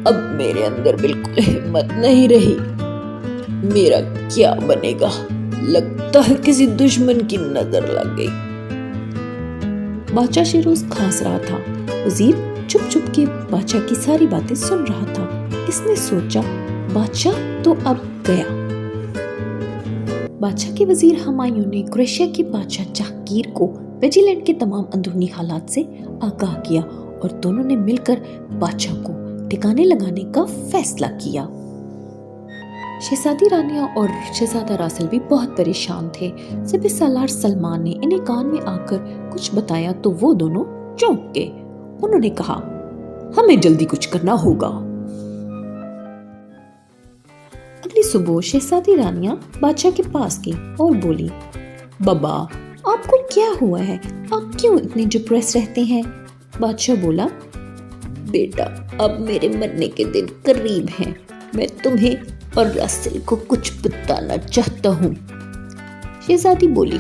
अब मेरे अंदर बिल्कुल हिम्मत नहीं रही। मेरा क्या बनेगा? लगता है किसी दुश्मन की नजर लग गई। बादशाह शेरोज खांस रहा था। वजीर चुप चुप के बादशाह की सारी बातें सुन रहा था। इसने सोचा, बादशाह तो अब गया। बादशाह के वजीर हुमायूं ने क्रोएशिया के बादशाह जहांगीर को वेजिलैंड के तमाम अंदरूनी हालात से आगाह किया और दोनों ने मिलकर बादशाह को ठिकाने लगाने का फैसला किया। शहजादी रानिया और शहजादा रासेल भी बहुत परेशान थे। जब इस सालार सलमान ने इन्हें कान में आकर कुछ बताया तो वो दोनों चौंक गए। उन्होंने कहा, हमें जल्दी कुछ करना होगा। अगली सुबह शहजादी रानिया बादशाह के पास गई और बोली, बाबा आपको क्या हुआ है? आप क्यों इतने डिप्रेस रहते हैं? बादशाह बोला, बेटा अब मेरे मरने के दिन करीब हैं। मैं तुम्हें और रासेल को कुछ बताना चाहता हूँ। शहजादी बोली,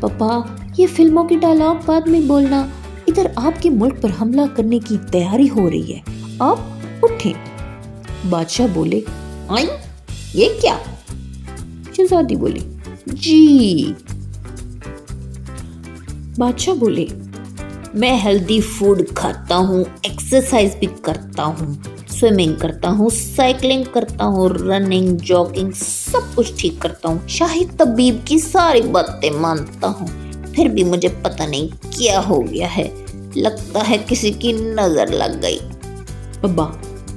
पापा ये फिल्मों के डायलॉग बाद में बोलना। इधर आपके मुल्क पर हमला करने की तैयारी हो रही है, आप उठें। बादशाह बोले, आई ये क्या? शहजादी बोली, जी। बादशाह बोले, मैं हेल्दी फूड खाता हूँ, एक्सरसाइज भी करता हूँ, स्विमिंग करता हूँ, साइकिलिंग करता हूँ, रनिंग, जॉगिंग, सब कुछ ठीक करता हूँ। शाही तबीब की सारी बातें मानता हूँ, फिर भी मुझे पता नहीं क्या हो गया है। लगता है किसी की नजर लग गई। बाबा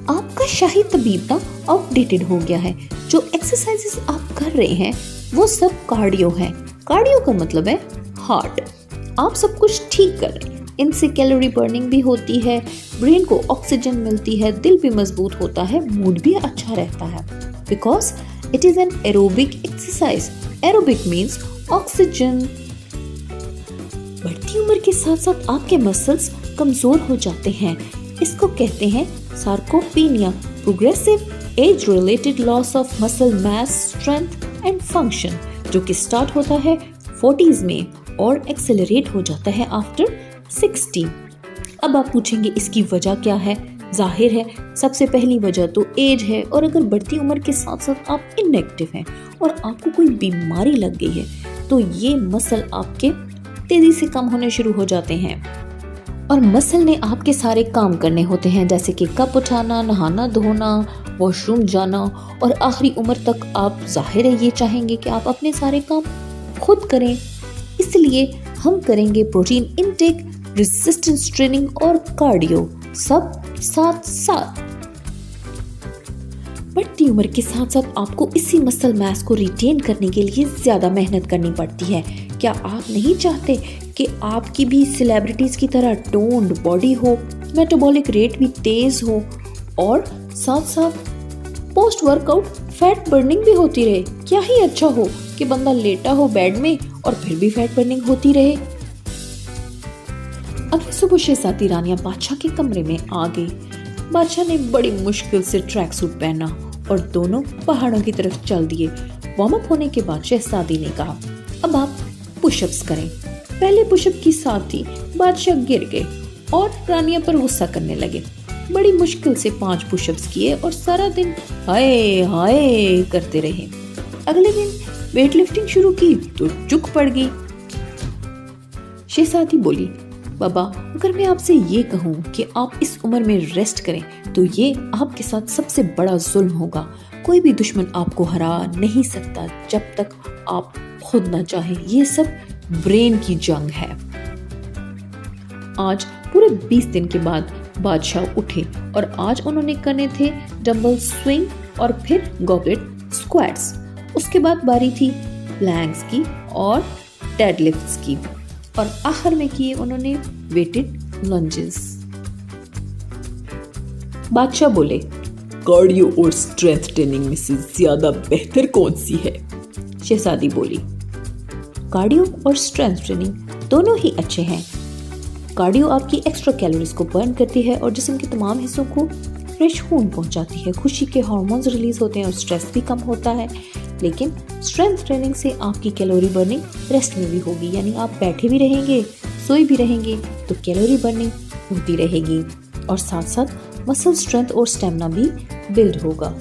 आपका शाही तबीब ना आउटडेटेड हो गया है। जो एक्सरसाइजेस आप कर रहे हैं वो सब कार्डियो है। कार्डियो का मतलब है हार्ट। आप सब कुछ ठीक कर रहे हैं। इनसे कैलोरी बर्निंग भी होती है, ब्रेन को ऑक्सीजन मिलती है, दिल भी मजबूत होता है, मूड भी अच्छा रहता है। Because it is an aerobic exercise. Aerobic means oxygen. बढ़ती उम्र के साथ साथ आपके मसल्स कमजोर हो जाते हैं। इसको कहते हैं sarcopenia, progressive age related loss of muscle mass, strength and function, जो कि स्टार्ट होता है 40s में और एक्सेलरेट हो जाता है आफ्टर 60। अब आप पूछेंगे इसकी वजह क्या है? जाहिर है सबसे पहली वजह तो एज है, और अगर बढ़ती उम्र के साथ साथ आप इनएक्टिव हैं और आपको कोई बीमारी लग गई है तो ये मसल आपके तेजी से कम होने शुरू हो जाते हैं। और मसल ने आपके सारे काम करने होते हैं, जैसे कि कप उठाना, नहाना धोना, वॉशरूम जाना, और आखिरी उम्र तक आप जाहिर है ये चाहेंगे कि आप अपने सारे काम खुद करें। इसलिए हम करेंगे प्रोटीन इनटेक, रेजिस्टेंस ट्रेनिंग और कार्डियो, सब साथ साथ। बढ़ती उम्र के साथ साथ आपको इसी मसल मास को रिटेन करने के लिए ज्यादा मेहनत करनी पड़ती है। क्या आप नहीं चाहते कि आपकी भी सेलिब्रिटीज की तरह टोन्ड बॉडी हो, मेटाबॉलिक रेट भी तेज हो, और साथ साथ पोस्ट वर्कआउट फैट बर्निंग भी होती रहे? क्या ही अच्छा हो कि बंदा लेटा हो बेड में और फिर भी फैट बर्निंग होती रहे। अगली सुबह शहजादी रानियां बादशाह के कमरे में आ गई। बादशाह ने बड़ी मुश्किल से ट्रैक सूट पहना और दोनों पहाड़ों की तरफ चल दिए। वार्म अप होने के बाद शहजादी ने कहा, अब आप पुशअप्स करें। पहले पुशअप की साथ ही बादशाह गिर गए और रानिया पर गुस्सा करने लगे। बड़ी मुश्किल से 5 पुशअप्स किए और सारा दिन हाय हाय करते रहे। अगले दिन वेट लिफ्टिंग शुरू की तो चुक पड़ गई। शहजादी बोली, बाबा अगर मैं आपसे ये कहूँ कि आप इस उम्र में रेस्ट करें तो ये आपके साथ सबसे बड़ा जुल्म होगा। कोई भी दुश्मन आपको हरा नहीं सकता जब तक आप खुद ना चाहे। ये सब ब्रेन की जंग है। आज पूरे 20 दिन के बाद बादशाह उठे और आज उन्होंने करने थे डंबल स्विंग और फिर गॉबलेट स्क्वाट्स। उसके बाद बारी थी प्लैंक्स की और डेडलिफ्ट्स की, और आखिर में किए उन्होंने वेटेड लंजेस। बादशाह बोले, कार्डियो और स्ट्रेंथ ट्रेनिंग में से ज्यादा बेहतर कौन सी है? शहजादी बोली, कार्डियो और स्ट्रेंथ ट्रेनिंग दोनों ही अच्छे हैं। कार्डियो आपकी एक्स्ट्रा कैलोरीज को बर्न करती है और जिस्म के तमाम हिस्सों को फ्रेश खून पहुंचाती है, खुशी के हार्मोन्स रिलीज होते हैं और स्ट्रेस भी कम होता है। लेकिन स्ट्रेंथ ट्रेनिंग से आपकी कैलोरी बर्निंग रेस्ट में भी होगी, यानी आप बैठे भी रहेंगे, सोए भी रहेंगे, तो कैलोरी बर्निंग होती रहेगी और साथ साथ मसल स्ट्रेंथ और स्टेमिना भी बिल्ड होगा।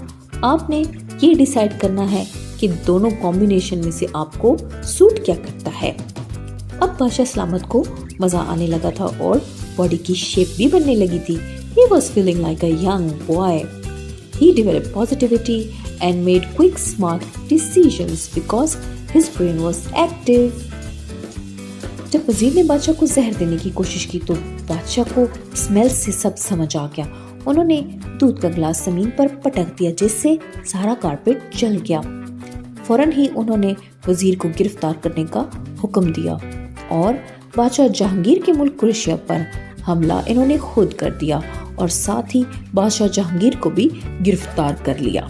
आपने ये डिसाइड करना है कि दोनों कॉम्बिनेशन में से आपको सूट क्या करता है। अब बादशाह सलामत को मजा आने लगा था और बॉडी की शेप भी बनने लगी थी। He was feeling like a young boy. He developed positivity and made quick, smart decisions because his brain was active. जब वजीर ने बादशाह को जहर देने की कोशिश की तो बादशाह को स्मेल से सब समझ आ गया। उन्होंने दूध का गिलास जमीन पर पटक दिया जिससे सारा कारपेट जल गया। फौरन ही उन्होंने वजीर को गिरफ्तार करने का हुक्म दिया और बादशाह जहांगीर के मुल्क क्रोएशिया पर हमला इन्होंने खुद कर दिया और साथ ही बादशाह जहांगीर को भी गिरफ्तार कर लिया।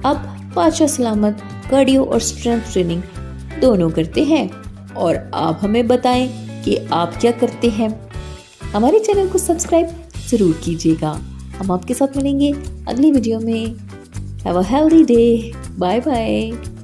अब बादशाह सलामत कार्डियो और स्ट्रेंथ ट्रेनिंग दोनों करते हैं और आप हमें बताएं कि आप क्या करते हैं। हमारे चैनल को सब्सक्राइब जरूर कीजिएगा। हम आपके साथ मिलेंगे अगली वीडियो में। Have a healthy day. Bye bye.